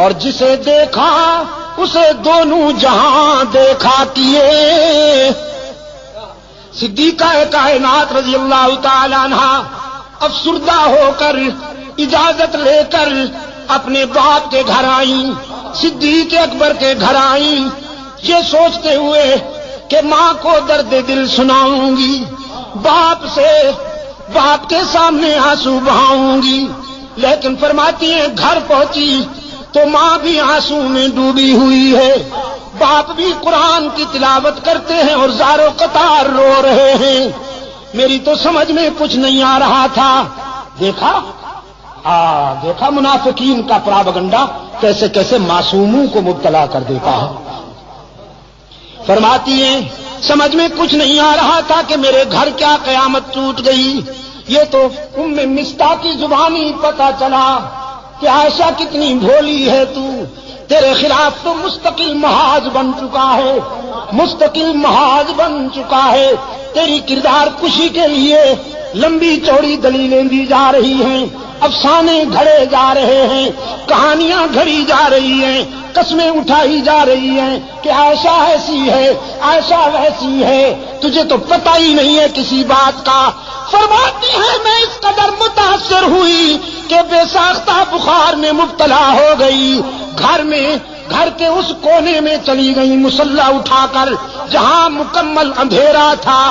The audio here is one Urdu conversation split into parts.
اور جسے دیکھا اسے دونوں جہاں دیکھا کیے۔ صدیقہ کائنات رضی اللہ تعالی عنہ افسردہ ہو کر اجازت لے کر اپنے باپ کے گھر آئیں، صدیق اکبر کے گھر آئیں، یہ سوچتے ہوئے کہ ماں کو درد دل سناؤں گی، باپ کے سامنے آنسو بہاؤں گی، لیکن فرماتی ہیں گھر پہنچی تو ماں بھی آنسو میں ڈوبی ہوئی ہے، باپ بھی قرآن کی تلاوت کرتے ہیں اور زار و قطار رو رہے ہیں۔ میری تو سمجھ میں کچھ نہیں آ رہا تھا۔ دیکھا منافقین کا پراپگنڈا کیسے کیسے معصوموں کو مبتلا کر دیتا ہے۔ فرماتی ہیں سمجھ میں کچھ نہیں آ رہا تھا کہ میرے گھر کیا قیامت ٹوٹ گئی۔ یہ تو ام مصطح کی زبانی پتہ چلا کہ عائشہ کتنی بھولی ہے تو، تیرے خلاف تو مستقل محاذ بن چکا ہے، مستقل محاذ بن چکا ہے، تیری کردار کشی کے لیے لمبی چوڑی دلیلیں دی جا رہی ہیں، افسانے گھڑے جا رہے ہیں، کہانیاں گھڑی جا رہی ہیں، قسمیں اٹھائی جا رہی ہیں کہ عائشہ ایسی ہے، عائشہ ویسی ہے، تجھے تو پتہ ہی نہیں ہے کسی بات کا۔ فرماتی ہے میں اس قدر متاثر ہوئی کہ بے ساختہ بخار میں مبتلا ہو گئی، گھر کے اس کونے میں چلی گئی مصلی اٹھا کر جہاں مکمل اندھیرا تھا،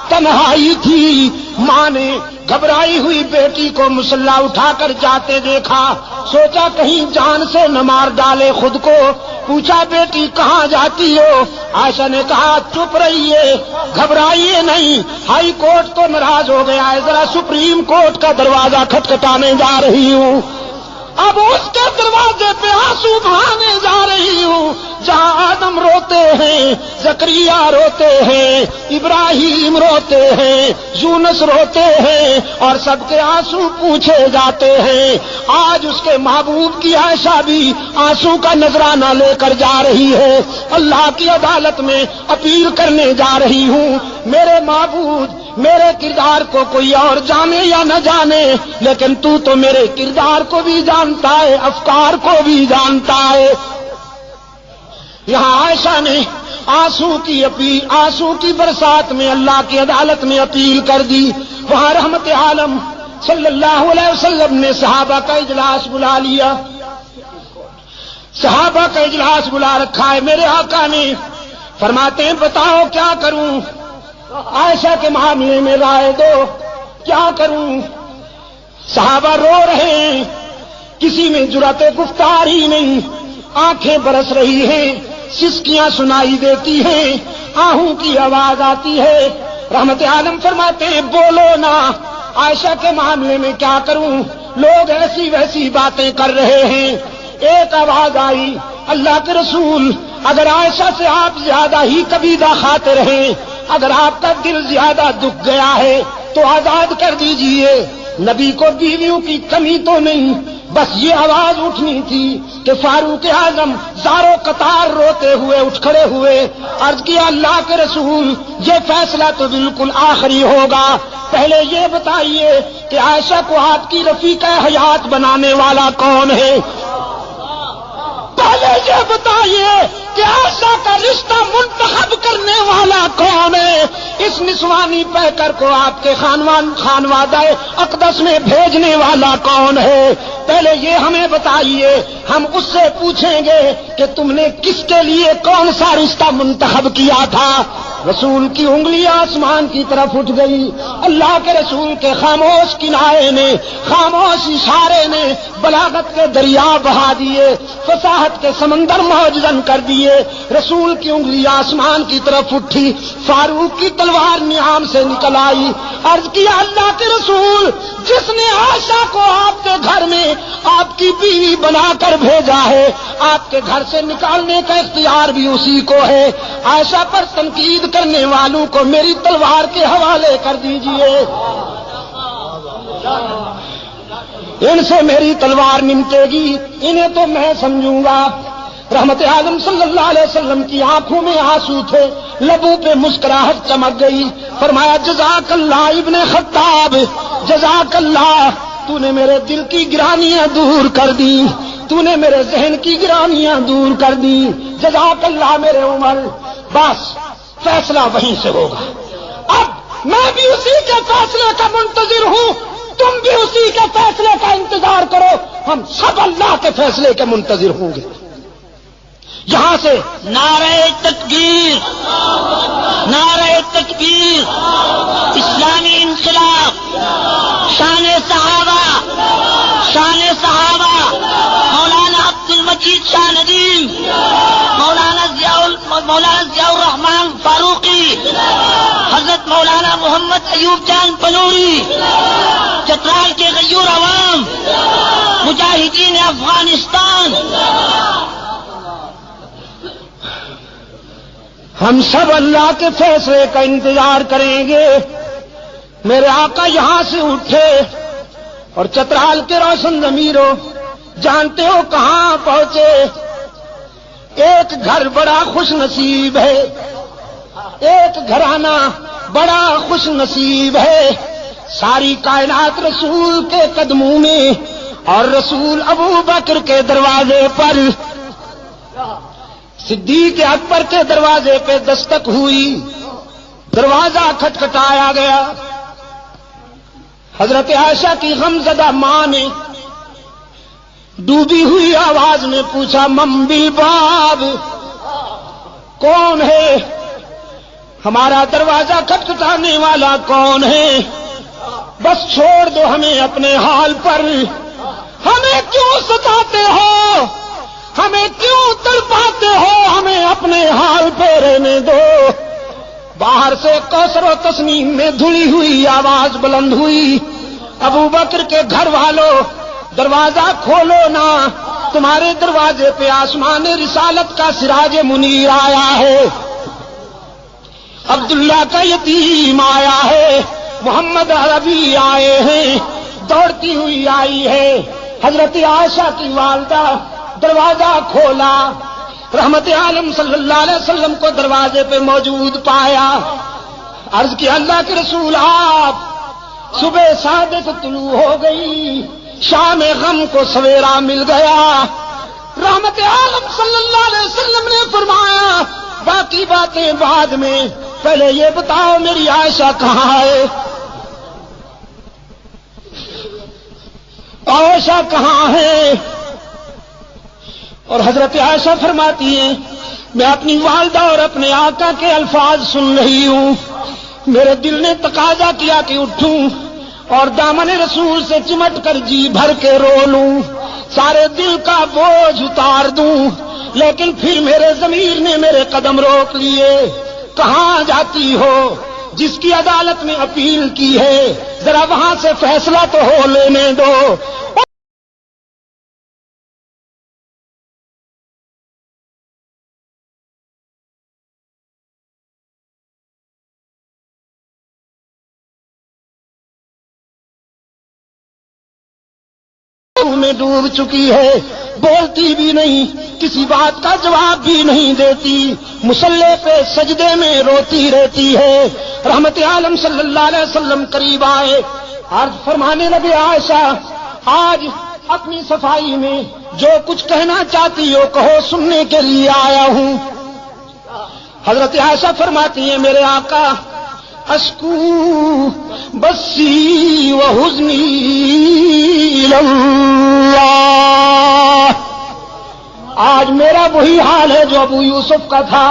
تنہائی تھی۔ ماں نے گھبرائی ہوئی بیٹی کو مصلی اٹھا کر جاتے دیکھا، سوچا کہیں جان سے نہ مار ڈالے خود کو، پوچھا بیٹی کہاں جاتی ہو؟ عائشہ نے کہا چپ رہیے، گھبرائیے نہیں، ہائی کورٹ تو ناراض ہو گیا ہے، ذرا سپریم کورٹ کا دروازہ کھٹکھٹانے جا رہی ہوں، اب اس کے دروازے پہ آنسو بہانے جا رہی ہوں جہاں آدم روتے ہیں، زکریا روتے ہیں، ابراہیم روتے ہیں، یونس روتے ہیں اور سب کے آنسو پوچھے جاتے ہیں۔ آج اس کے محبوب کی عائشہ بھی آنسو کا نذرانہ لے کر جا رہی ہے، اللہ کی عدالت میں اپیل کرنے جا رہی ہوں، میرے معبود میرے کردار کو کوئی اور جانے یا نہ جانے، لیکن تو میرے کردار کو بھی جانتا ہے، افکار کو بھی جانتا ہے۔ یہاں عائشہ نے آنسو کی برسات میں اللہ کی عدالت میں اپیل کر دی، وہاں رحمت عالم صلی اللہ علیہ وسلم نے صحابہ کا اجلاس بلا لیا، صحابہ کا اجلاس بلا رکھا ہے، میرے آقا نے فرماتے ہیں بتاؤ کیا کروں، عائشہ کے معاملے میں رائے دو، کیا کروں؟ صحابہ رو رہے ہیں، کسی میں جرأت گفتار ہی نہیں، آنکھیں برس رہی ہیں، سسکیاں سنائی دیتی ہیں، آہوں کی آواز آتی ہے۔ رحمت عالم فرماتے ہیں بولو نا، عائشہ کے معاملے میں کیا کروں، لوگ ایسی ویسی باتیں کر رہے ہیں۔ ایک آواز آئی اللہ کے رسول اگر عائشہ سے آپ زیادہ ہی کبیدہ کھاتے رہیں، اگر آپ کا دل زیادہ دکھ گیا ہے تو آزاد کر دیجئے، نبی کو بیویوں کی کمی تو نہیں، بس یہ آواز اٹھنی تھی کہ فاروق اعظم زارو قطار روتے ہوئے اٹھ کھڑے ہوئے، عرض کیا اللہ کے رسول یہ فیصلہ تو بالکل آخری ہوگا، پہلے یہ بتائیے کہ عائشہ کو آپ کی رفیقہ حیات بنانے والا کون ہے؟ پہلے یہ بتائیے کہ عائشہ کا رشتہ منتخب کرنے والا کون ہے؟ اس نسوانی پیکر کو آپ کے خانوادہ اقدس میں بھیجنے والا کون ہے؟ پہلے یہ ہمیں بتائیے، ہم اس سے پوچھیں گے کہ تم نے کس کے لیے کون سا رشتہ منتخب کیا تھا۔ رسول کی انگلیاں آسمان کی طرف اٹھ گئی، اللہ کے رسول کے خاموش کنارے نے، خاموش اشارے نے بلاغت کے دریا بہا دیے، فصاحت کے سمندر موجزن کر دیے۔ رسول کی انگلیاں آسمان کی طرف اٹھی، فاروق کی تلوار نیام سے نکل آئی، عرض کیا اللہ کے رسول جس نے عائشہ کو آپ کے گھر میں آپ کی بیوی بنا کر بھیجا ہے، آپ کے گھر سے نکالنے کا اختیار بھی اسی کو ہے، عائشہ پر تنقید کرنے والوں کو میری تلوار کے حوالے کر دیجئے، ان سے میری تلوار نمٹے گی، انہیں تو میں سمجھوں گا۔ رحمت عالم صلی اللہ علیہ وسلم کی آنکھوں میں آنسو تھے، لبوں پہ مسکراہٹ چمک گئی، فرمایا جزاک اللہ ابن خطاب، جزاک اللہ، تو نے میرے دل کی گرانیاں دور کر دی، تو نے میرے ذہن کی گرانیاں دور کر دی، جزاک اللہ میرے عمر۔ بس فیصلہ وہیں سے ہوگا۔ اب میں بھی اسی کے فیصلے کا منتظر ہوں، تم بھی اسی کے فیصلے کا انتظار کرو، ہم سب اللہ کے فیصلے کے منتظر ہوں گے۔ یہاں سے نعرہ تکبیر، نعرہ تکبیر، اسلامی انقلاب، شان صحابہ، شان صحابہ، مولانا عبد المجید شاہ ندیم، مولانا ضیاء الرحمان فاروقی، حضرت مولانا محمد ایوب جان پنوری، چترال کے غیور عوام، مجاہدین افغانستان، ہم سب اللہ کے فیصلے کا انتظار کریں گے۔ میرے آقا یہاں سے اٹھے اور چترال کے روشن ضمیروں، جانتے ہو کہاں پہنچے؟ ایک گھر بڑا خوش نصیب ہے، ایک گھرانہ بڑا خوش نصیب ہے، ساری کائنات رسول کے قدموں میں، اور رسول ابو بکر کے دروازے پر، صدیق اکبر کے دروازے پہ دستک ہوئی، دروازہ کھٹکھٹایا گیا۔ حضرت عائشہ کی غمزدہ ماں نے ڈوبی ہوئی آواز میں پوچھا، من بالباب، کون ہے؟ ہمارا دروازہ کھٹکھٹانے والا کون ہے؟ بس چھوڑ دو ہمیں اپنے حال پر، ہمیں کیوں ستاتے ہو، ہمیں کیوں تڑپاتے ہو، ہمیں اپنے حال پہ رہنے دو۔ باہر سے کوثر و تسنیم میں دھلی ہوئی آواز بلند ہوئی، ابو بکر کے گھر والوں دروازہ کھولو نا، تمہارے دروازے پہ آسمان رسالت کا سراج منیر آیا ہے، عبداللہ کا یتیم آیا ہے، محمد عربی آئے ہیں، دوڑتی ہوئی آئی ہے۔ حضرت عائشہ کی والدہ دروازہ کھولا، رحمت عالم صلی اللہ علیہ وسلم کو دروازے پہ موجود پایا، عرض کیا اللہ کے رسول آپ، صبح صادق طلوع ہو گئی، شام غم کو سویرا مل گیا۔ رحمت عالم صلی اللہ علیہ وسلم نے فرمایا باقی باتیں بعد میں، پہلے یہ بتاؤ میری عائشہ کہاں ہے؟ عائشہ کہاں ہے؟ اور حضرت عائشہ فرماتی ہیں میں اپنی والدہ اور اپنے آقا کے الفاظ سن رہی ہوں، میرے دل نے تقاضا کیا کہ اٹھوں اور دامن رسول سے چمٹ کر جی بھر کے رو لوں، سارے دل کا بوجھ اتار دوں، لیکن پھر میرے ضمیر نے میرے قدم روک لیے۔ کہاں جاتی ہو؟ جس کی عدالت میں اپیل کی ہے، ذرا وہاں سے فیصلہ تو ہو لینے دو۔ میں ڈوب چکی ہے، بولتی بھی نہیں، کسی بات کا جواب بھی نہیں دیتی، مصلے پہ سجدے میں روتی رہتی ہے۔ رحمت عالم صلی اللہ علیہ وسلم قریب آئے، عرض فرمانے لگے عائشہ آج اپنی صفائی میں جو کچھ کہنا چاہتی ہو کہو، سننے کے لیے آیا ہوں۔ حضرت عائشہ فرماتی ہیں میرے آقا اشکو بسی و حزنی اللہ، آج میرا وہی حال ہے جو ابو یوسف کا تھا۔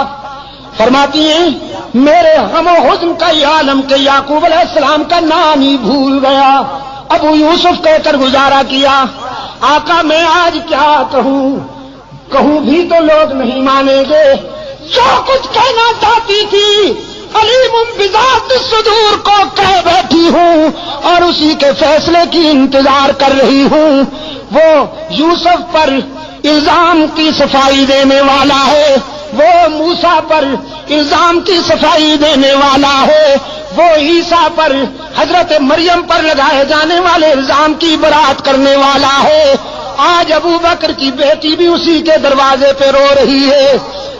فرماتی ہیں میرے غم و حزن کا یہ عالم کہ یعقوب علیہ السلام کا نام ہی بھول گیا، ابو یوسف کہہ کر گزارا کیا۔ آقا میں آج کیا کہوں بھی تو لوگ نہیں مانیں گے، جو کچھ کہنا چاہتی تھی علیم بذات الصدور کو کہہ بیٹھی ہوں، اور اسی کے فیصلے کی انتظار کر رہی ہوں۔ وہ یوسف پر الزام کی صفائی دینے والا ہے، وہ موسیٰ پر الزام کی صفائی دینے والا ہے، وہ عیسیٰ پر حضرت مریم پر لگائے جانے والے الزام کی برات کرنے والا ہے۔ آج ابو بکر کی بیٹی بھی اسی کے دروازے پہ رو رہی ہے،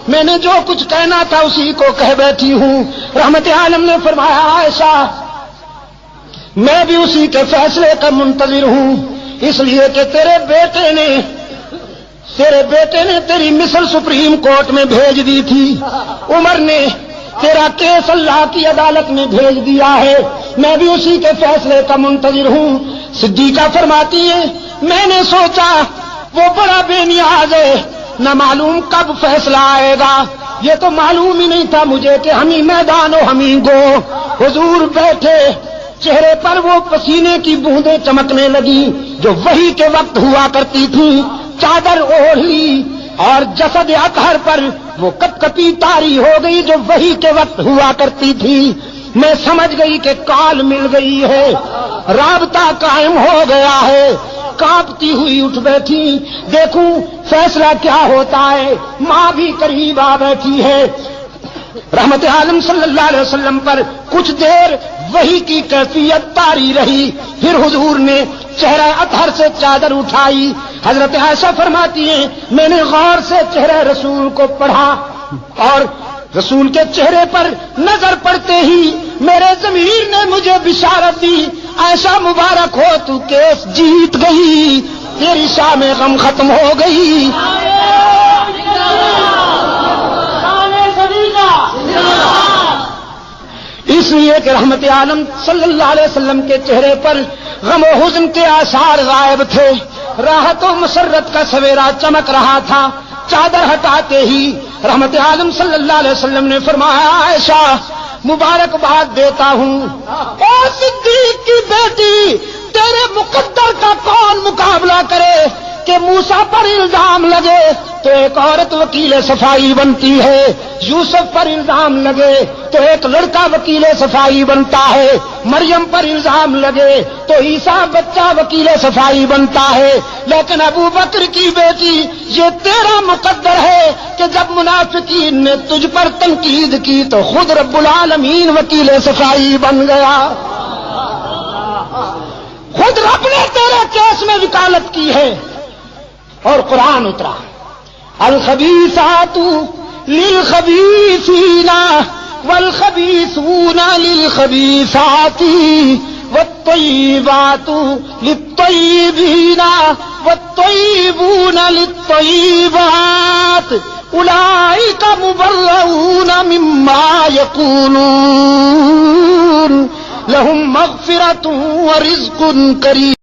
میں نے جو کچھ کہنا تھا اسی کو کہہ بیٹھی ہوں۔ رحمت عالم نے فرمایا عائشہ میں بھی اسی کے فیصلے کا منتظر ہوں، اس لیے کہ تیرے بیٹے نے تیرے بیٹے نے تیری مثل سپریم کورٹ میں بھیج دی تھی، عمر نے تیرا کیس اللہ کی عدالت میں بھیج دیا ہے، میں بھی اسی کے فیصلے کا منتظر ہوں۔ صدیقہ فرماتی ہے میں نے سوچا وہ بڑا بے نیاز ہے، نہ معلوم کب فیصلہ آئے گا، یہ تو معلوم ہی نہیں تھا مجھے کہ ہمیں میدان و ہمیں گو۔ حضور بیٹھے، چہرے پر وہ پسینے کی بوندیں چمکنے لگی جو وحی کے وقت ہوا کرتی تھی، چادر اوڑھ لی اور جسد اطہر پر وہ کپکپی طاری ہو گئی جو وحی کے وقت ہوا کرتی تھی۔ میں سمجھ گئی کہ کال مل گئی ہے، رابطہ قائم ہو گیا ہے، کانپتی ہوئی اٹھ بیٹھی، دیکھوں فیصلہ کیا ہوتا ہے۔ ماں بھی قریب آ بیٹھی ہے۔ رحمت عالم صلی اللہ علیہ وسلم پر کچھ دیر وحی کی کیفیت طاری رہی، پھر حضور نے چہرہ اطہر سے چادر اٹھائی۔ حضرت عائشہ فرماتی ہیں میں نے غور سے چہرہ رسول کو پڑھا اور رسول کے چہرے پر نظر پڑتے ہی میرے ضمیر نے مجھے بشارت دی، عائشہ مبارک ہو تو کیس جیت گئی، تیری شام غم ختم ہو گئی۔ اس لیے کہ رحمت عالم صلی اللہ علیہ وسلم کے چہرے پر غم و حزن کے آثار غائب تھے، راحت و مسرت کا سویرا چمک رہا تھا۔ چادر ہٹاتے ہی رحمت عالم صلی اللہ علیہ وسلم نے فرمایا عائشہ مبارکباد دیتا ہوں، اے صدیق کی بیٹی، تیرے مقدر کا کون مقابلہ کرے کہ موسیٰ پر الزام لگے تو ایک عورت وکیل صفائی بنتی ہے، یوسف پر الزام لگے تو ایک لڑکا وکیل صفائی بنتا ہے، مریم پر الزام لگے تو عیسیٰ بچہ وکیل صفائی بنتا ہے، لیکن ابو بکر کی بیٹی یہ تیرا مقدر ہے کہ جب منافقین نے تجھ پر تنقید کی تو خود رب العالمین وکیل صفائی بن گیا، خود رب نے تیرے کیس میں وکالت کی ہے۔ اور قرآن اترا الخبیثات للخبیثین والخبیثون للخبیثات والطیبات للطیبین والطیبون للطیبات اولئک مبرؤون مما یقولون لهم مغفرۃ ورزق کریم۔